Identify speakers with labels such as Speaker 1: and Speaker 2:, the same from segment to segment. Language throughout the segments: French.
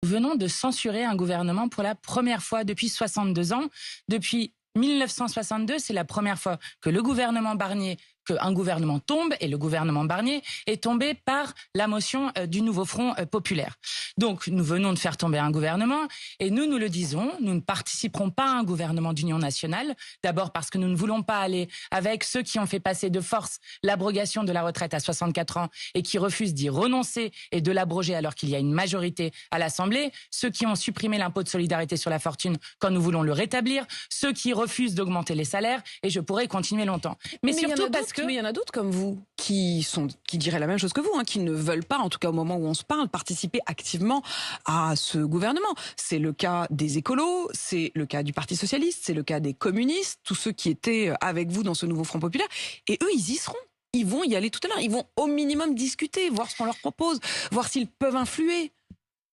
Speaker 1: Nous venons de censurer un gouvernement pour la première fois depuis 62 ans. Depuis 1962, c'est la première fois que le gouvernement Barnier, qu'un gouvernement tombe, et le gouvernement Barnier est tombé par la motion du Nouveau Front populaire. Donc, nous venons de faire tomber un gouvernement, et nous le disons, nous ne participerons pas à un gouvernement d'union nationale, d'abord parce que nous ne voulons pas aller avec ceux qui ont fait passer de force l'abrogation de la retraite à 64 ans et qui refusent d'y renoncer et de l'abroger alors qu'il y a une majorité à l'Assemblée, ceux qui ont supprimé l'impôt de solidarité sur la fortune quand nous voulons le rétablir, ceux qui refusent d'augmenter les salaires, et je pourrais continuer longtemps. Mais surtout parce que...
Speaker 2: Mais il y en a d'autres comme vous qui diraient la même chose que vous, qui ne veulent pas, en tout cas au moment où on se parle, participer activement à ce gouvernement. C'est le cas des écolos, c'est le cas du Parti socialiste, c'est le cas des communistes, tous ceux qui étaient avec vous dans ce nouveau Front populaire. Et eux, ils y seront. Ils vont y aller tout à l'heure. Ils vont au minimum discuter, voir ce qu'on leur propose, voir s'ils peuvent influer.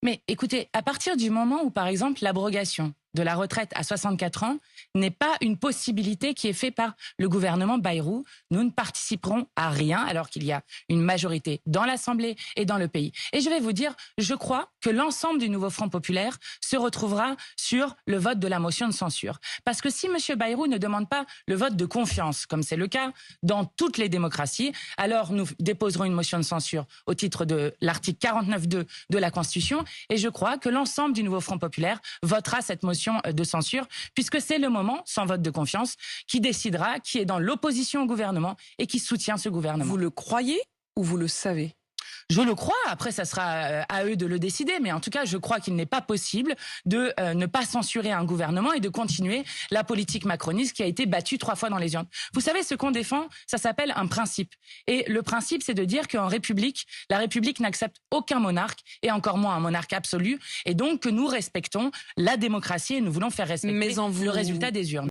Speaker 1: Mais écoutez, à partir du moment où, par exemple, l'abrogation de la retraite à 64 ans n'est pas une possibilité qui est faite par le gouvernement Bayrou, nous ne participerons à rien alors qu'il y a une majorité dans l'Assemblée et dans le pays. Et je vais vous dire, je crois que l'ensemble du nouveau Front populaire se retrouvera sur le vote de la motion de censure. Parce que si M. Bayrou ne demande pas le vote de confiance, comme c'est le cas dans toutes les démocraties, alors nous déposerons une motion de censure au titre de l'article 49.2 de la Constitution, et je crois que l'ensemble du nouveau Front populaire votera cette motion de censure, puisque c'est le moment, sans vote de confiance, qui décidera qui est dans l'opposition au gouvernement et qui soutient ce gouvernement.
Speaker 2: Vous le croyez ou vous le savez ?
Speaker 1: Je le crois, après ça sera à eux de le décider, mais en tout cas je crois qu'il n'est pas possible de ne pas censurer un gouvernement et de continuer la politique macroniste qui a été battue 3 fois dans les urnes. Vous savez, ce qu'on défend, ça s'appelle un principe. Et le principe, c'est de dire qu'en République, la République n'accepte aucun monarque, et encore moins un monarque absolu, et donc que nous respectons la démocratie et nous voulons faire respecter le résultat des urnes.